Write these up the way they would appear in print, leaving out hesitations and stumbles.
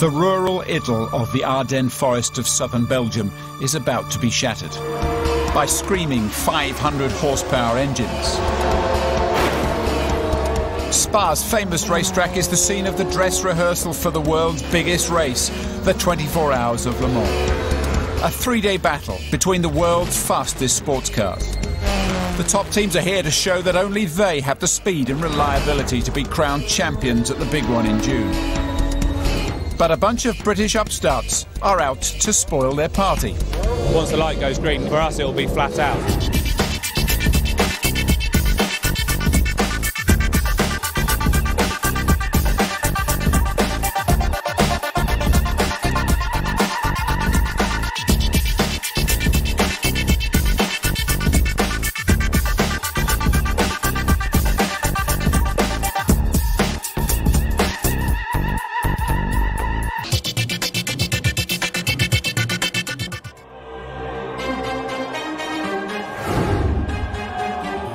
The rural idyll of the Ardennes forest of southern Belgium is about to be shattered by screaming 500 horsepower engines. Spa's famous racetrack is the scene of the dress rehearsal for the world's biggest race, the 24 Hours of Le Mans. A three-day battle between the world's fastest sports cars. The top teams are here to show that only they have the speed and reliability to be crowned champions at the big one in June. But a bunch of British upstarts are out to spoil their party. Once the light goes green, for us it'll be flat out.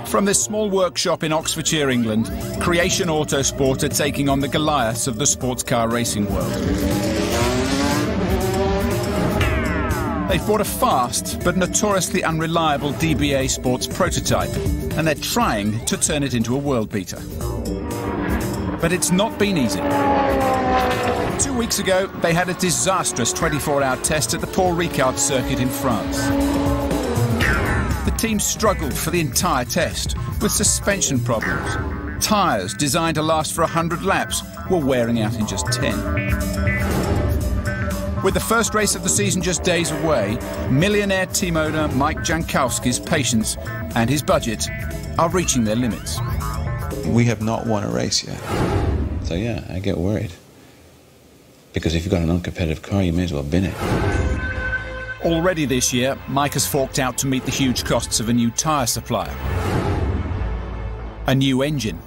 From this small workshop in Oxfordshire, England, Creation Autosport are taking on the Goliaths of the sports car racing world. They've bought a fast but notoriously unreliable DBA sports prototype, and they're trying to turn it into a world beater. But it's not been easy. 2 weeks ago, they had a disastrous 24-hour test at the Paul Ricard circuit in France. The team struggled for the entire test with suspension problems. Tyres designed to last for 100 laps were wearing out in just 10. With the first race of the season just days away, millionaire team owner Mike Jankowski's patience and his budget are reaching their limits. We have not won a race yet. So yeah, I get worried. Because if you've got an uncompetitive car, you may as well bin it. Already this year, Mike has forked out to meet the huge costs of a new tyre supplier, a new engine,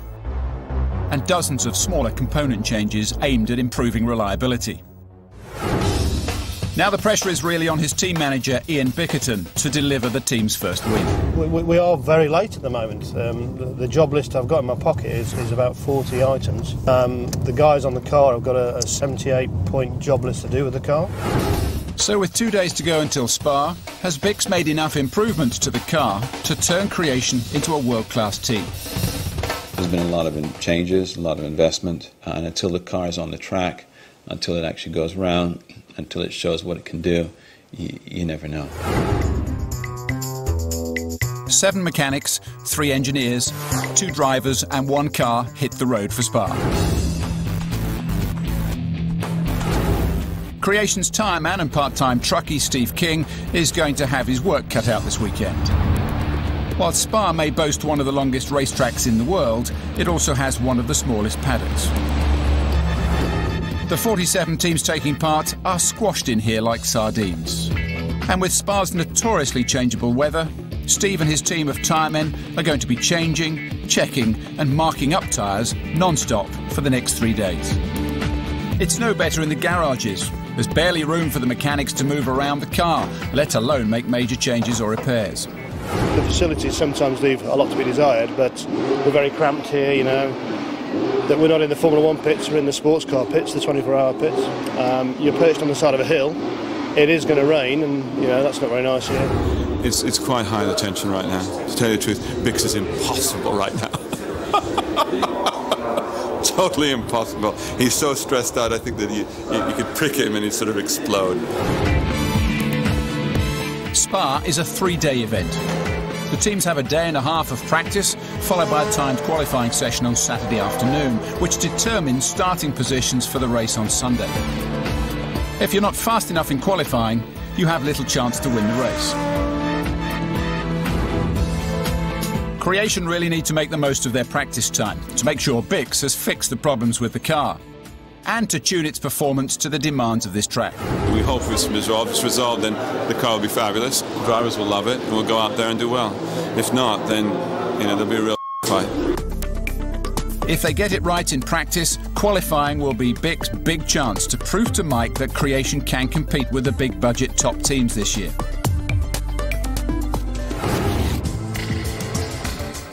and dozens of smaller component changes aimed at improving reliability. Now the pressure is really on his team manager, Ian Bickerton, to deliver the team's first win. We are very late at the moment. The job list I've got in my pocket is about 40 items. The guys on the car have got a 78-point job list to do with the car. So with 2 days to go until Spa, has Bix made enough improvements to the car to turn Creation into a world-class team? There's been a lot of changes, a lot of investment, and until the car is on the track, until it actually goes round, until it shows what it can do, you never know. 7 mechanics, 3 engineers, 2 drivers and 1 car hit the road for Spa. Creation's tyreman and part-time truckie Steve King is going to have his work cut out this weekend. While Spa may boast one of the longest racetracks in the world, it also has one of the smallest paddocks. The 47 teams taking part are squashed in here like sardines. And with Spa's notoriously changeable weather, Steve and his team of tyremen are going to be changing, checking and marking up tyres non-stop for the next 3 days. It's no better in the garages. There's barely room for the mechanics to move around the car, let alone make major changes or repairs. The facilities sometimes leave a lot to be desired, but we're very cramped here, you know. That we're not in the Formula 1 pits, we're in the sports car pits, the 24-hour pits. You're perched on the side of a hill. It is going to rain, and you know that's not very nice here. It's quite high the tension right now. To tell you the truth, Bix is impossible right now. Totally impossible. He's so stressed out, I think that you could prick him and he'd sort of explode. Spa is a 3-day event. The teams have a day and a half of practice, followed by a timed qualifying session on Saturday afternoon, which determines starting positions for the race on Sunday. If you're not fast enough in qualifying, you have little chance to win the race. Creation really need to make the most of their practice time to make sure Bix has fixed the problems with the car and to tune its performance to the demands of this track. We hope it's resolved. If it's resolved, then the car will be fabulous. The drivers will love it and we'll go out there and do well. If not, then there'll be a real fight. If they get it right in practice, qualifying will be Bix's big chance to prove to Mike that Creation can compete with the big budget top teams this year.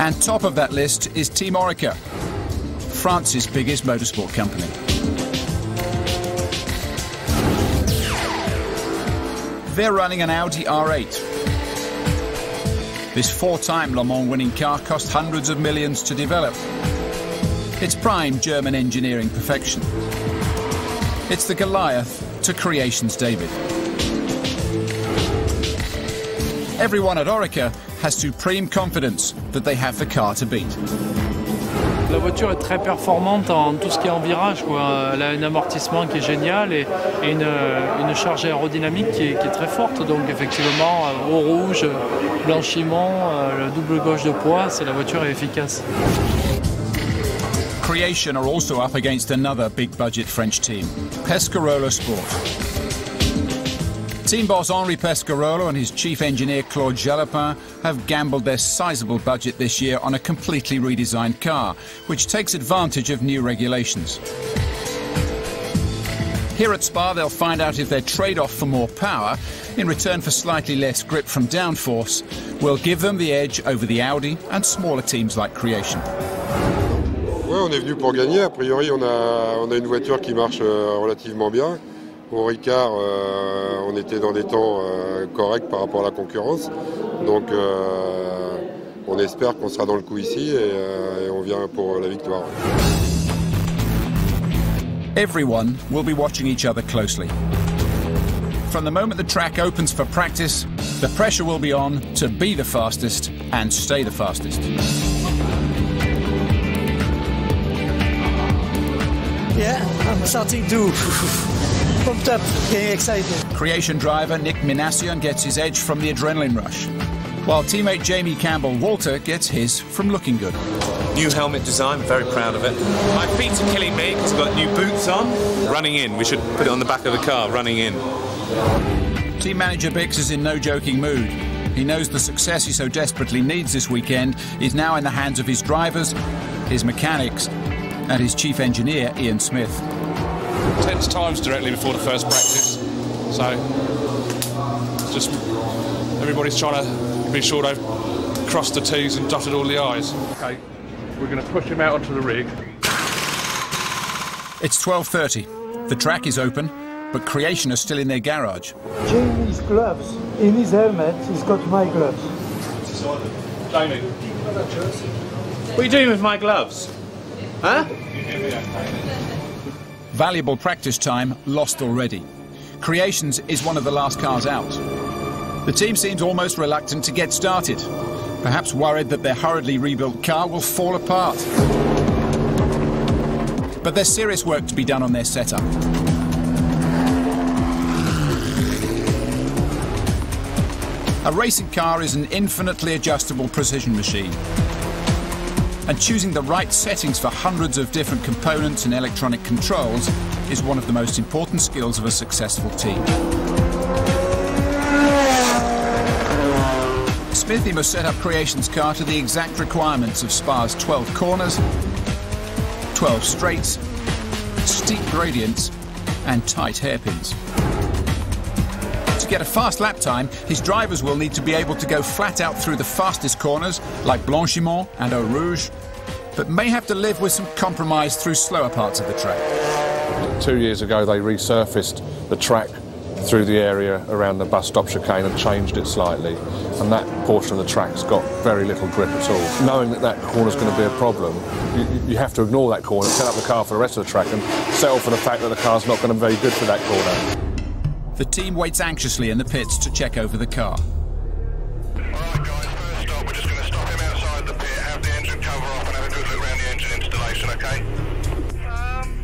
And top of that list is Team Orica, France's biggest motorsport company. They're running an Audi R8. This four-time Le Mans winning car cost hundreds of millions to develop. It's prime German engineering perfection. It's the Goliath to Creation's David. Everyone at Oreca has supreme confidence that they have the car to beat. La voiture est très performante en tout ce qui est en virage, quoi. Elle a un amortissement qui est génial et une charge aérodynamique qui est très forte. Donc effectivement, au rouge, blanchiment, le double gauche de poids, la voiture est efficace. Creation are also up against another big-budget French team, Pescarolo Sport. Team boss Henri Pescarolo and his chief engineer Claude Jalopin have gambled their sizable budget this year on a completely redesigned car, which takes advantage of new regulations. Here at Spa, they'll find out if their trade-off for more power, in return for slightly less grip from downforce, will give them the edge over the Audi and smaller teams like Creation. Ouais, on est venu pour gagner. A priori, on a une voiture qui marche relativement bien. Au Ricard, on était dans des temps corrects par rapport à la concurrence. Donc, on espère qu'on sera dans le coup ici et on vient pour la victoire. Everyone will be watching each other closely. From the moment the track opens for practice, the pressure will be on to be the fastest and stay the fastest. Yeah, I'm starting to pumped up, getting excited. Creation driver Nick Minassian gets his edge from the adrenaline rush, while teammate Jamie Campbell-Walter gets his from looking good. New helmet design, very proud of it. My feet are killing me because I've got new boots on. Running in, we should put it on the back of the car, running in. Team manager Bix is in no joking mood. He knows the success he so desperately needs this weekend is now in the hands of his drivers, his mechanics, and his chief engineer, Ian Smith. Tense times directly before the first practice, so just everybody's trying to be sure they've crossed the T's and dotted all the I's. Okay, we're going to push him out onto the rig. It's 12:30. The track is open, but Creation are still in their garage. Jamie's gloves. In his helmet, he's got my gloves. Jamie, What are you doing with my gloves? Huh? Valuable practice time lost already. Creations is one of the last cars out. The team seems almost reluctant to get started, perhaps worried that their hurriedly rebuilt car will fall apart. But there's serious work to be done on their setup. A racing car is an infinitely adjustable precision machine. And choosing the right settings for hundreds of different components and electronic controls is one of the most important skills of a successful team. Smithy must set up Creation's car to the exact requirements of Spa's 12 corners, 12 straights, steep gradients, and tight hairpins. To get a fast lap time, his drivers will need to be able to go flat out through the fastest corners, like Blanchiment and Eau Rouge, but may have to live with some compromise through slower parts of the track. 2 years ago, they resurfaced the track through the area around the bus stop chicane and changed it slightly, and that portion of the track's got very little grip at all. Knowing that that corner's going to be a problem, you have to ignore that corner, set up the car for the rest of the track and settle for the fact that the car's not going to be very good for that corner. The team waits anxiously in the pits to check over the car. Alright guys, first stop, we're just going to stop him outside the pit, have the engine cover off and have a good look around the engine installation, okay?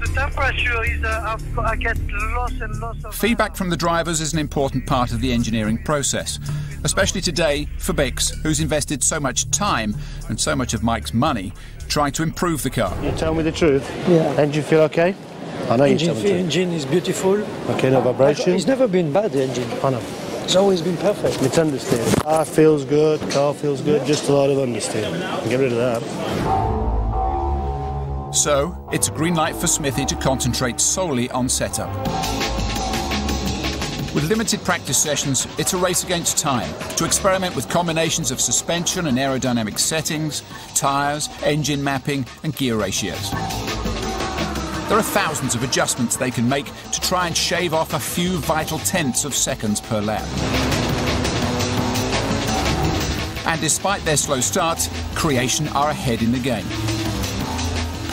The temperature is, I get lots and lots of... Feedback from the drivers is an important part of the engineering process, especially today for Bix, who's invested so much time and so much of Mike's money trying to improve the car. You tell me the truth. Yeah. Engine feel okay? I know you tell me the truth. Engine is beautiful. Okay, no vibration? It's never been bad, the engine. I know. It's always been perfect. It's understeer. Car feels good, car feels good, just a lot of understeer. Get rid of that. So, it's a green light for Smithy to concentrate solely on setup. With limited practice sessions, it's a race against time to experiment with combinations of suspension and aerodynamic settings, tyres, engine mapping and gear ratios. There are thousands of adjustments they can make to try and shave off a few vital tenths of seconds per lap. And despite their slow starts, Creation are ahead in the game.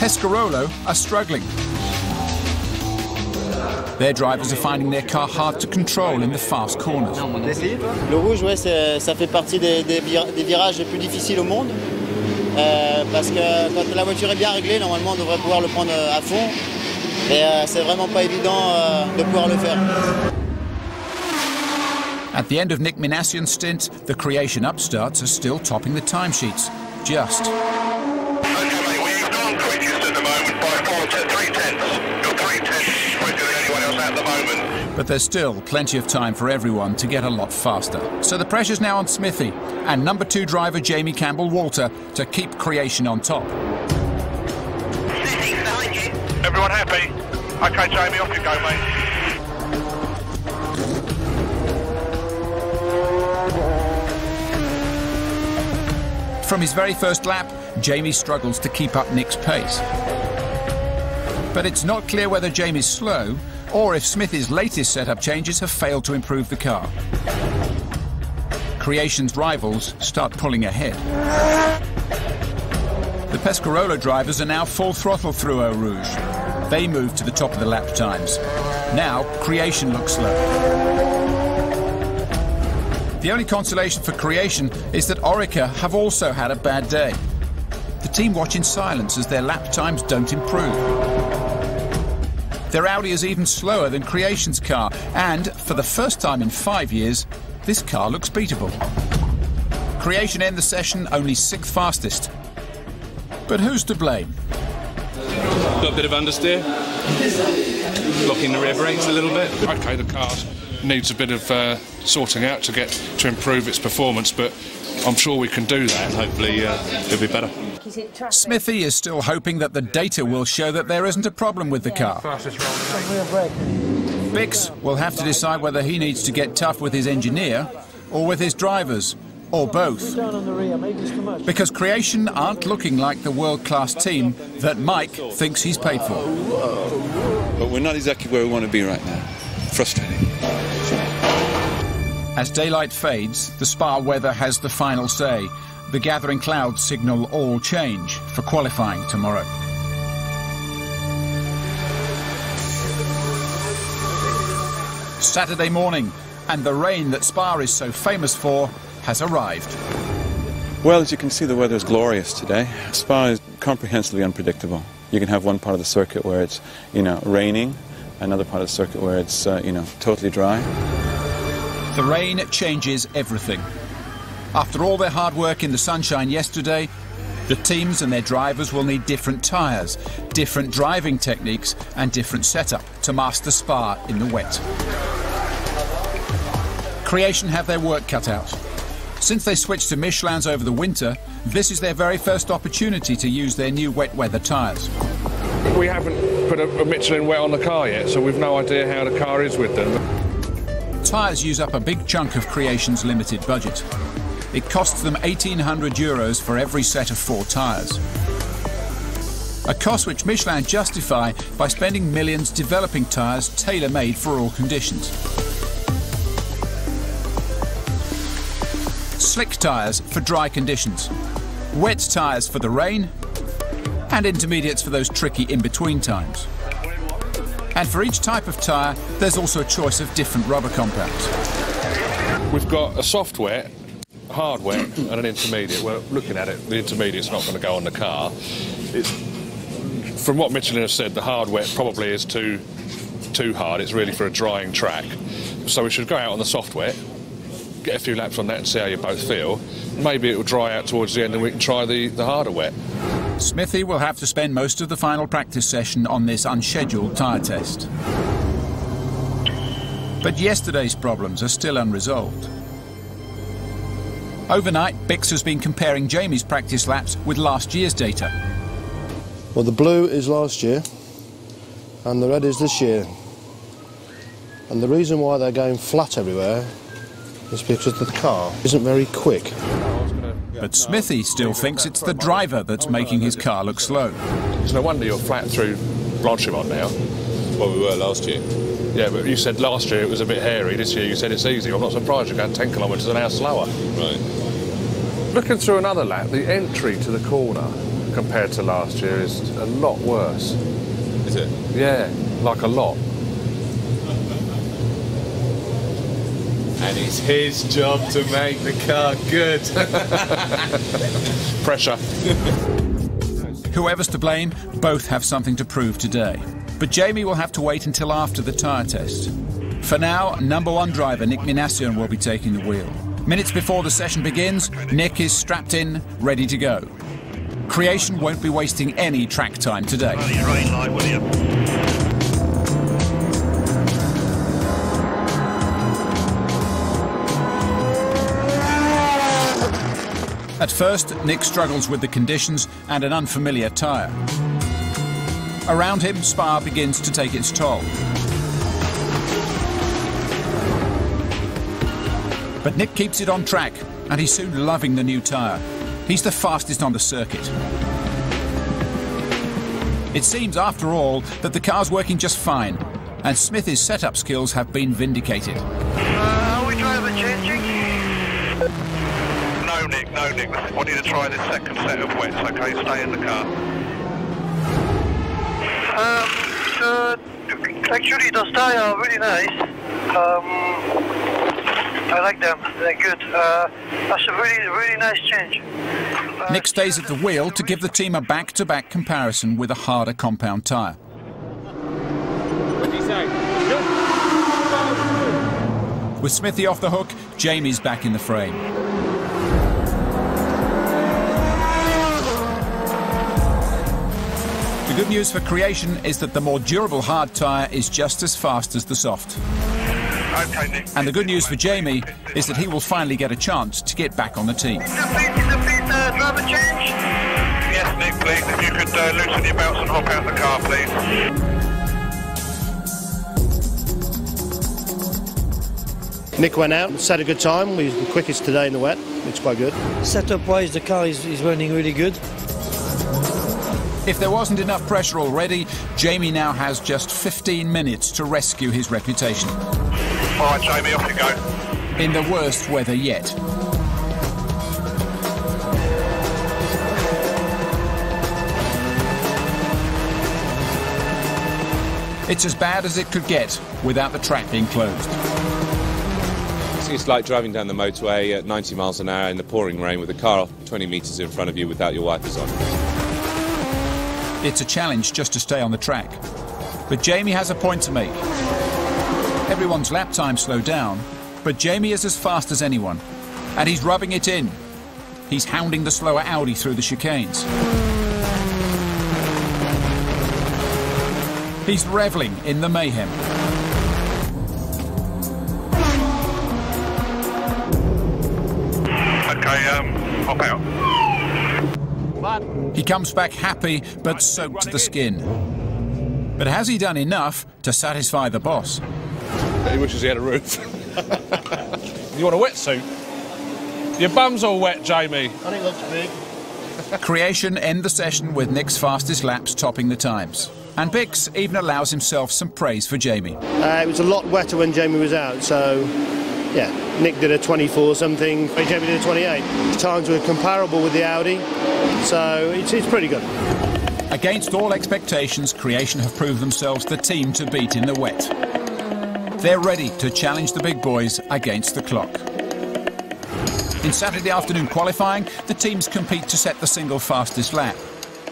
Pescarolo are struggling. Their drivers are finding their car hard to control in the fast corners. Le rouge, ouais, ça fait partie des virages les plus difficiles au monde. Parce que quand la voiture est bien réglée, normalement on devrait pouvoir le prendre à fond. Et c'est vraiment pas évident de pouvoir le faire. At the end of Nick Minassian's stint, the Creation upstarts are still topping the timesheets. Just. Okay, mate, we've gone quickest at the moment by 3 tenths. You're 3 tenths quicker than anyone else at the moment. But there's still plenty of time for everyone to get a lot faster. So the pressure's now on Smithy and number 2 driver Jamie Campbell-Walter to keep Creation on top. Everyone happy? Okay, Jamie, off you go, mate. From his very first lap, Jamie struggles to keep up Nick's pace. But it's not clear whether Jamie's slow or if Smithy's latest setup changes have failed to improve the car. Creation's rivals start pulling ahead. The Pescarolo drivers are now full throttle through Eau Rouge. They move to the top of the lap times. Now, Creation looks slow. The only consolation for Creation is that Orica have also had a bad day. The team watch in silence as their lap times don't improve. Their Audi is even slower than Creation's car, and for the first time in 5 years, this car looks beatable. Creation end the session only 6th fastest. But who's to blame? Got a bit of understeer, blocking the rear brakes a little bit. Okay, the car needs a bit of sorting out to improve its performance, but I'm sure we can do that. Hopefully it'll be better. Smithy is still hoping that the data will show that there isn't a problem with the car. Bix will have to decide whether he needs to get tough with his engineer or with his drivers, or both. Because Creation aren't looking like the world-class team that Mike thinks he's paid for. But we're not exactly where we want to be right now. Frustrating. As daylight fades, the Spa weather has the final say. The gathering clouds signal all change for qualifying tomorrow. Saturday morning, and the rain that Spa is so famous for has arrived. Well, as you can see, the weather is glorious today. Spa is comprehensively unpredictable. You can have one part of the circuit where it's, raining, another part of the circuit where it's, totally dry. The rain changes everything. After all their hard work in the sunshine yesterday, the teams and their drivers will need different tyres, different driving techniques and different setup to master Spa in the wet. Creation have their work cut out. Since they switched to Michelins over the winter, this is their very first opportunity to use their new wet weather tyres. We haven't put a Michelin wet on the car yet, so we've no idea how the car is with them. Tyres use up a big chunk of Creation's limited budget. It costs them €1,800 for every set of 4 tyres. A cost which Michelin justify by spending millions developing tyres tailor-made for all conditions. Slick tyres for dry conditions, wet tyres for the rain, and intermediates for those tricky in-between times. And for each type of tyre, there's also a choice of different rubber compounds. We've got a soft wet, hard wet, and an intermediate. We're looking at it, the intermediate's not going to go on the car. From what Michelin has said, the hard wet probably is too hard. It's really for a drying track. So we should go out on the soft wet, get a few laps on that and see how you both feel. Maybe it will dry out towards the end and we can try the harder wet. Smithy will have to spend most of the final practice session on this unscheduled tyre test. But yesterday's problems are still unresolved. Overnight, Bix has been comparing Jamie's practice laps with last year's data. Well, the blue is last year and the red is this year. And the reason why they're going flat everywhere is because the car isn't very quick. But Smithy still thinks it's the driver that's making his car look slow. It's no wonder you're flat through Blanchimont now. Well, we were last year. Yeah, but you said last year it was a bit hairy. This year you said it's easy. I'm not surprised you're going 10 kilometres an hour slower. Right. Looking through another lap, the entry to the corner compared to last year is a lot worse. Is it? Yeah, like a lot. And it's his job to make the car good. Pressure. Whoever's to blame, both have something to prove today. But Jamie will have to wait until after the tyre test. For now, number one driver Nick Minassian will be taking the wheel. Minutes before the session begins, Nick is strapped in, ready to go. Creation won't be wasting any track time today. At first, Nick struggles with the conditions and an unfamiliar tyre. Around him, Spa begins to take its toll. But Nick keeps it on track, and he's soon loving the new tyre. He's the fastest on the circuit. It seems, after all, that the car's working just fine, and Smith's setup skills have been vindicated. Are we driver changing? No, Nick. I want you to try this second set of wets, okay? Stay in the car. Actually, those tires are really nice. I like them. They're good. That's a really nice change. Nick stays at the wheel to give the team a back-to-back comparison with a harder compound tyre. What do you say? With Smithy off the hook, Jamie's back in the frame. The good news for Creation is that the more durable hard tyre is just as fast as the soft. Okay, Nick. And the good news for Jamie is that he will finally get a chance to get back on the team. Driver change? Yes, Nick, please. If you could loosen your belts and hop out the car, please. Nick went out, set a good time. He's the quickest today in the wet. It's quite good. Setup-wise, the car is running really good. If there wasn't enough pressure already, Jamie now has just 15 minutes to rescue his reputation. All right, Jamie, off you go. In the worst weather yet. It's as bad as it could get without the track being closed. It's like driving down the motorway at 90 miles an hour in the pouring rain with a car 20 metres in front of you without your wipers on. It's a challenge just to stay on the track. But Jamie has a point to make. Everyone's lap time slowed down, but Jamie is as fast as anyone. And he's rubbing it in. He's hounding the slower Audi through the chicanes. He's reveling in the mayhem. Okay, hop out. He comes back happy, but soaked to the skin. But has he done enough to satisfy the boss? He wishes he had a roof. You want a wetsuit? Your bum's all wet, Jamie. I think it looks big. Creation end the session with Nick's fastest laps topping the times. And Bix even allows himself some praise for Jamie. It was a lot wetter when Jamie was out, so yeah, Nick did a 24 something, Jamie did a 28. The times were comparable with the Audi, so it's pretty good. Against all expectations, Creation have proved themselves the team to beat in the wet. They're ready to challenge the big boys against the clock. In Saturday afternoon qualifying, the teams compete to set the single fastest lap.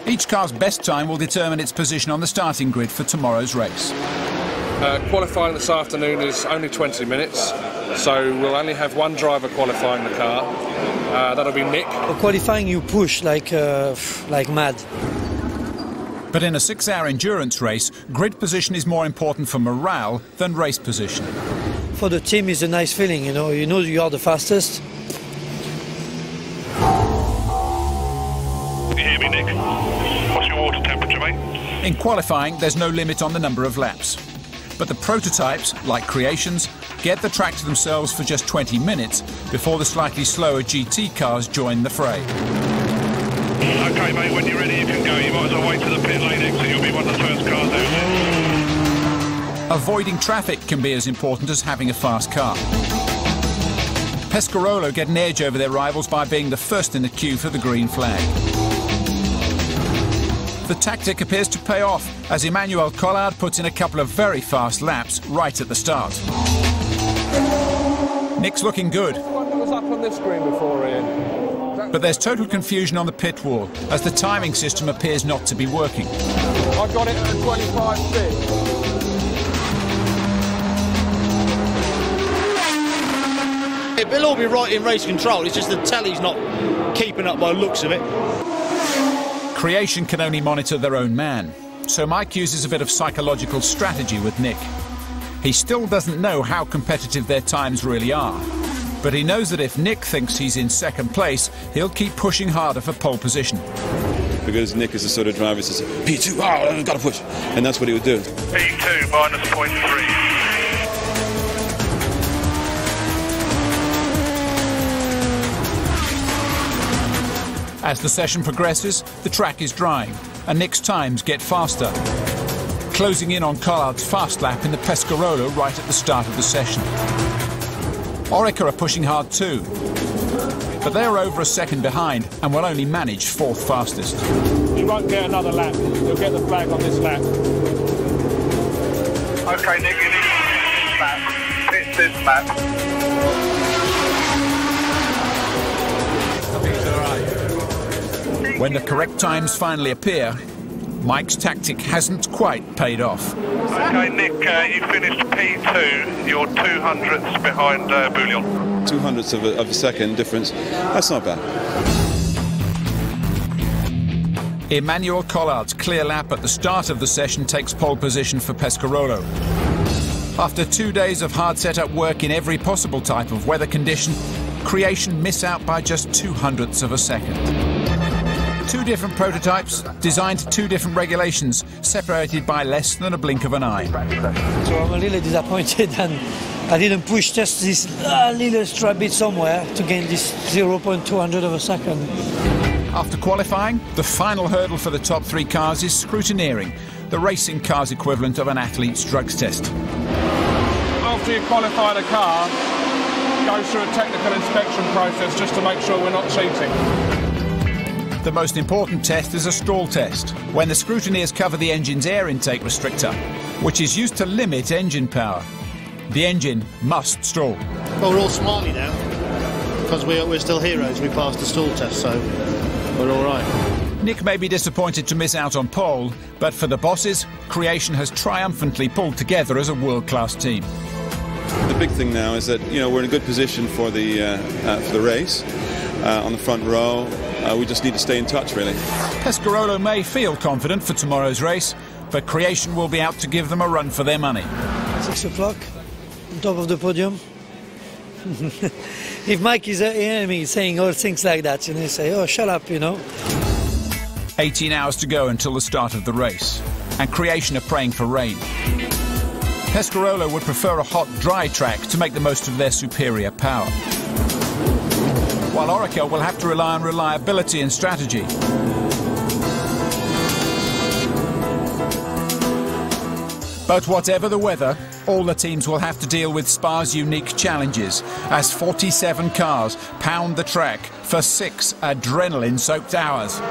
Each car's best time will determine its position on the starting grid for tomorrow's race. Qualifying this afternoon is only 20 minutes, so we'll only have one driver qualifying the car. That'll be Nick. For qualifying, you push like mad. But in a 6-hour endurance race, grid position is more important for morale than race position. For the team, it's a nice feeling, you know you are the fastest. You hear me, Nick? What's your water temperature, mate? In qualifying, there's no limit on the number of laps. But the prototypes, like Creations, get the track to themselves for just 20 minutes before the slightly slower GT cars join the fray. Okay, mate, when you're ready, you can go. You might as well wait to the pit lane exit. You'll be one of the first cars out. Avoiding traffic can be as important as having a fast car. Pescarolo get an edge over their rivals by being the first in the queue for the green flag. The tactic appears to pay off as Emmanuel Collard puts in a couple of very fast laps right at the start. Nick's looking good. What was up on this screen before, Ian? But there's total confusion on the pit wall as the timing system appears not to be working. I got it at 25.6. It'll all be right in race control, it's just the telly's not keeping up by the looks of it. Creation can only monitor their own man, so Mike uses a bit of psychological strategy with Nick. He still doesn't know how competitive their times really are, but he knows that if Nick thinks he's in second place, he'll keep pushing harder for pole position. Because Nick is the sort of driver who says, P2, oh, I've got to push. And that's what he would do. P2 minus 0.3. As the session progresses, the track is drying, and Nick's times get faster, closing in on Collard's fast lap in the Pescarolo right at the start of the session. Orica are pushing hard too, but they're over a second behind and will only manage fourth fastest. You won't get another lap. You'll get the flag on this lap. Okay, Nick, you need this lap. It's this lap. When the correct times finally appear, Mike's tactic hasn't quite paid off. Okay, Nick, you finished P2. You're 200ths behind Bouillon. 200ths of a second difference. That's not bad. Emmanuel Collard's clear lap at the start of the session takes pole position for Pescarolo. After 2 days of hard setup work in every possible type of weather condition, Creation miss out by just 200ths of a second. Two different prototypes, designed to two different regulations, separated by less than a blink of an eye. So I'm a little disappointed, and I didn't push just this little extra bit somewhere to gain this 0.200 of a second. After qualifying, the final hurdle for the top three cars is scrutineering, the racing car's equivalent of an athlete's drugs test. After you qualify the car, go through a technical inspection process just to make sure we're not cheating. The most important test is a stall test, when the scrutineers cover the engine's air intake restrictor, which is used to limit engine power. The engine must stall. Well, we're all smiley now, because we're still heroes. We passed the stall test, so we're all right. Nick may be disappointed to miss out on pole, but for the bosses, Creation has triumphantly pulled together as a world-class team. The big thing now is that we're in a good position for the race on the front row. We just need to stay in touch, really. Pescarolo may feel confident for tomorrow's race, but Creation will be out to give them a run for their money. 6 o'clock, on top of the podium. If Mike is an enemy saying all things like that, you say, oh, shut up, 18 hours to go until the start of the race, and Creation are praying for rain. Pescarolo would prefer a hot, dry track to make the most of their superior power, while Orica will have to rely on reliability and strategy. But whatever the weather, all the teams will have to deal with Spa's unique challenges as 47 cars pound the track for 6 adrenaline-soaked hours.